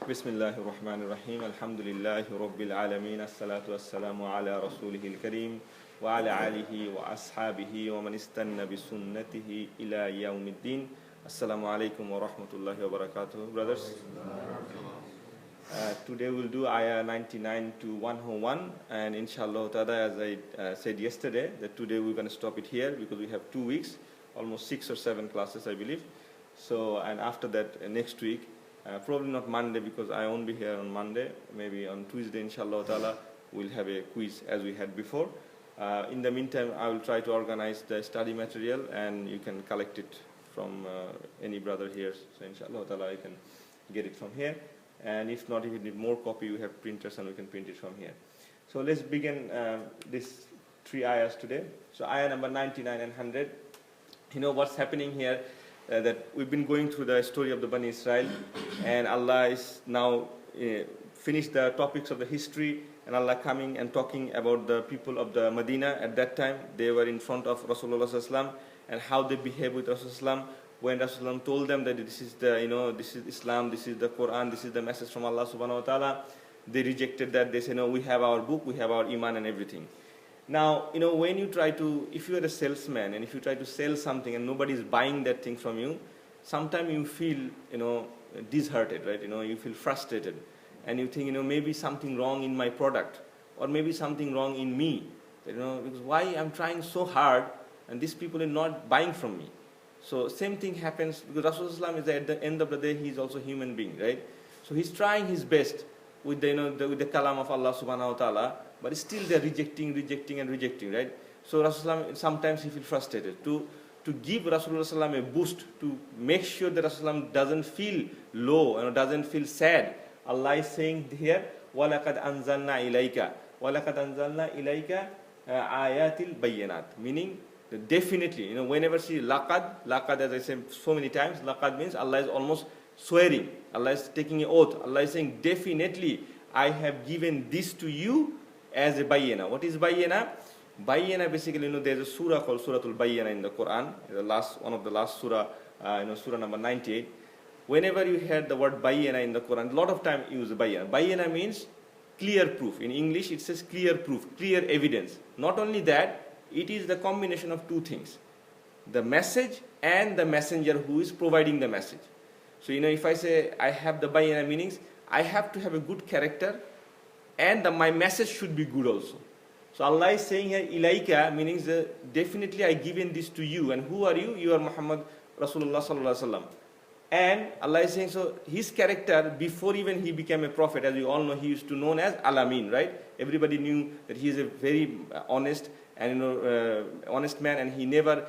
Bismillahir Rahmanir Rahim. Alhamdulillahi Rabbil Alameen. As-salatu was-salamu ala Rasulihil Kareem wa ala alihi wa ashabihi wa man istanna bi sunnatihi ila yawmiddin. Assalamu alaikum wa rahmatullahi wa barakatuh, brothers. Today we'll do ayah 99 to 101, and inshallah ta'ala, as I said yesterday, that today we're going to stop it here because we have 2 weeks, almost 6 or 7 classes, I believe. So, and after that, next week, probably not Monday because I won't be here on Monday, maybe on Tuesday, inshallah ta'ala, we'll have a quiz as we had before. In the meantime, I will try to organize the study material and you can collect it from any brother here. So inshallah ta'ala, you can get it from here. And if not, if you need more copy, we have printers and we can print it from here. So let's begin these 3 ayahs today. So ayah number 99 and 100. You know what's happening here? That we've been going through the story of the Bani Israel, and Allah is now finished the topics of the history, and Allah coming and talking about the people of the Medina at that time. They were in front of Rasulullah sallallahu and how they behave with Rasulullah. When Rasulullah told them that this is the, this is Islam, this is the Quran, this is the message from Allah subhanahu wa ta'ala, they rejected that. They said, no, we have our book, we have our iman and everything. Now, when you try to, if you are a salesman and if you try to sell something and nobody is buying that thing from you, sometimes you feel, disheartened, right? You feel frustrated and you think, maybe something wrong in my product or maybe something wrong in me, because why I'm trying so hard and these people are not buying from me. So same thing happens because Rasulullah is at the end of the day, he is also a human being, right? So he's trying his best with the, with the kalam of Allah subhanahu wa ta'ala, but still they're rejecting, right? So Rasulullah, sometimes he feels frustrated. To give Rasulullah a boost, to make sure that Rasulullah doesn't feel low, doesn't feel sad, Allah is saying here, وَلَقَدْ أَنزَلْنَا إِلَيْكَ وَلَقَدْ أَنزَلْنَا إِلَيْكَ آيَاتِ الْبَيِّنَاتِ. Meaning, definitely, whenever see laqad, as I said so many times, laqad means Allah is almost swearing. Allah is taking an oath. Allah is saying, definitely, I have given this to you as a bayyana. What is bayyana? Bayyana, basically, there's a surah called Suratul Bayyana in the Quran, one of the last surah, surah number 98. Whenever you hear the word bayyana in the Quran, a lot of time use bayyana. Bayyana means clear proof. In English, it says clear proof, clear evidence. Not only that, it is the combination of 2 things. The message and the messenger who is providing the message. So, if I say I have the bayyana meanings, I have to have a good character and my message should be good also. So Allah is saying here, ilaika, meaning definitely I given this to you. And who are you? You are Muhammad Rasulullah sallallahu alaihi wasallam. And Allah is saying, so his character, before even he became a prophet, as you all know, he used to known as Alamin, right? Everybody knew that he is a very honest and honest man, and he never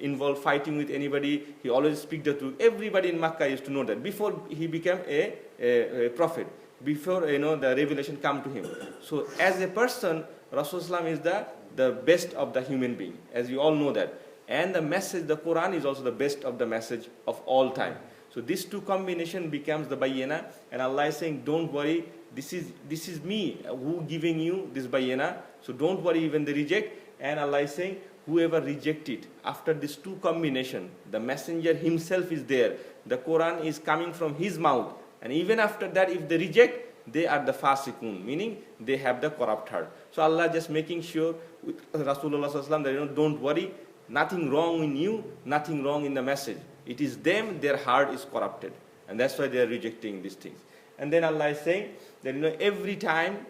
involved fighting with anybody. He always speak the truth. Everybody in Makkah used to know that before he became a prophet, before the revelation come to him. So as a person, Rasulullah is the best of the human being, as you all know that. And the message, the Quran is also the best of the message of all time. So these 2 combination becomes the bayyana, and Allah is saying, don't worry, this is me who giving you this bayyana. So don't worry even they reject. And Allah is saying, whoever reject it, after this 2 combination, the messenger himself is there. The Quran is coming from his mouth. And even after that, if they reject, they are the fasiqun, meaning they have the corrupt heart. So Allah just making sure with Rasulullah sallallahu alaihi wasallam that don't worry, nothing wrong in you, nothing wrong in the message. It is them, their heart is corrupted. And that's why they are rejecting these things. And then Allah is saying that every time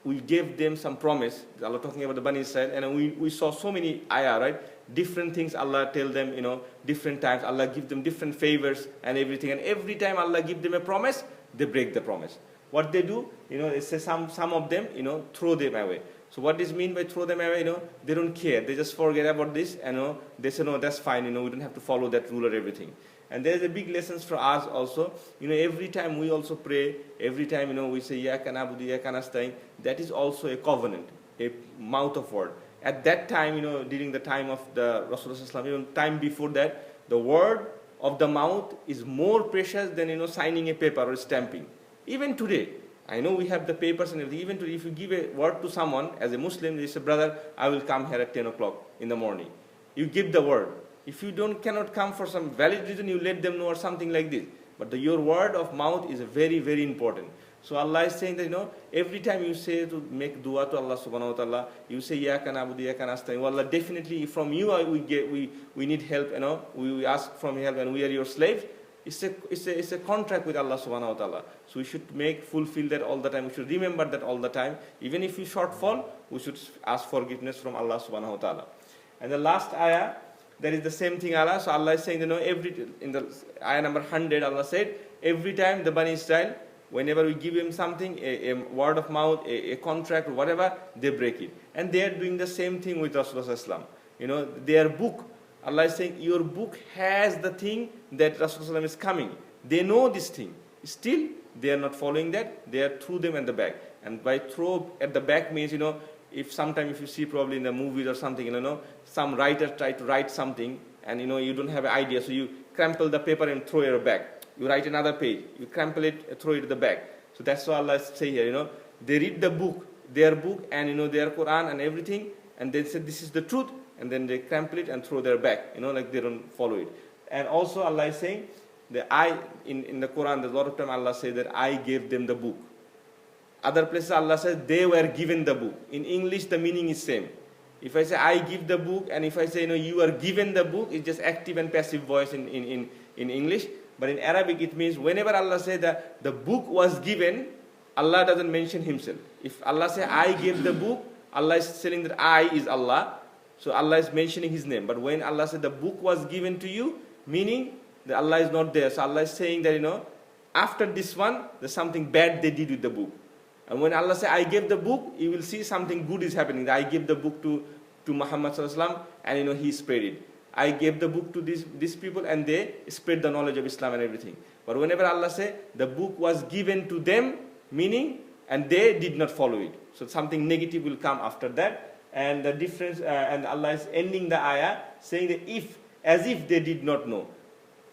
we gave them some promise. Allah talking about the Bani Israel, and we saw so many ayah, right? Different things Allah tell them, different times. Allah give them different favors and everything. And every time Allah give them a promise, they break the promise. What they do, they say some of them, throw them away. So what does mean by throw them away? They don't care. They just forget about this, and they say, no, that's fine. We don't have to follow that rule or everything. And there's a big lessons for us also. Every time we also pray, every time, we say, Iyaka na'budu, Iyaka nasta'in, that is also a covenant, a mouth of word. At that time, during the time of the Rasulullah, even time before that, the word of the mouth is more precious than, signing a paper or stamping. Even today, I know we have the papers and everything. Even today, if you give a word to someone, as a Muslim, they say, brother, I will come here at 10 o'clock in the morning. You give the word. If you cannot come for some valid reason, you let them know or something like this. But your word of mouth is very, very important. So Allah is saying that, every time you say to make dua to Allah subhanahu wa ta'ala, you say, Iyaka na'budu, Iyaka nasta'in. Allah, definitely from you we need help, we ask from help, and we are your slaves. It's a contract with Allah subhanahu wa ta'ala. So we should fulfill that all the time. We should remember that all the time. Even if we shortfall, we should ask forgiveness from Allah subhanahu wa ta'ala. And the last ayah, that is the same thing Allah. So Allah is saying, in the ayah number 100, Allah said, every time the Bani Israel, whenever we give him something, a word of mouth, a contract, or whatever, they break it. And they are doing the same thing with Rasulullah. Their book, Allah is saying, your book has the thing that Rasulullah is coming. They know this thing. Still, they are not following that. They are throw them at the back. And by throw at the back means, if you see probably in the movies or something, some writer try to write something, and you don't have an idea, so you crumple the paper and throw it back. You write another page, you crumple it, throw it at the back. So that's what Allah say here, they read the book, their book, and their Quran and everything, and they say this is the truth, and then they crumple it and throw their back, like they don't follow it. And also Allah is saying that in the Quran, there's a lot of time Allah says that I gave them the book. Other places Allah says they were given the book. In English the meaning is same. If I say I give the book, and if I say you are given the book, it's just active and passive voice in English. But in Arabic it means whenever Allah says that the book was given, Allah doesn't mention himself. If Allah says I gave the book, Allah is saying that I is Allah. So Allah is mentioning his name. But when Allah said the book was given to you, meaning that Allah is not there. So Allah is saying that after this one, there's something bad they did with the book. And when Allah says I gave the book, you will see something good is happening. I gave the book to Muhammad sallallahu alaihi wasallam, and he spread it. I gave the book to these people, and they spread the knowledge of Islam and everything. But whenever Allah says the book was given to them, meaning, and they did not follow it. So something negative will come after that. And the difference, and Allah is ending the ayah saying that as if they did not know.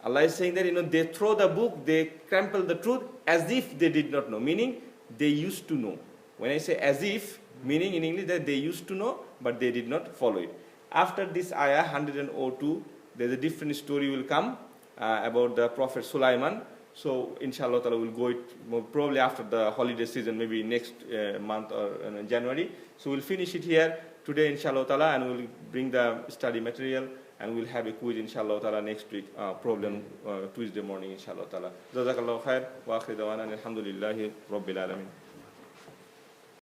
Allah is saying that, they throw the book, they crumple the truth as if they did not know, meaning they used to know. When I say as if, meaning in English that they used to know, but they did not follow it. After this ayah 102, there's a different story will come about the Prophet Sulaiman. So inshallah ta'ala we'll go it probably after the holiday season, maybe next month or January. So we'll finish it here today inshallah ta'ala, and we'll bring the study material, and we'll have a quiz inshallah ta'ala next week, problem Tuesday morning inshallah ta'ala. Jazakallahu khair wa akhir dawana alhamdulillahi rabbil alamin.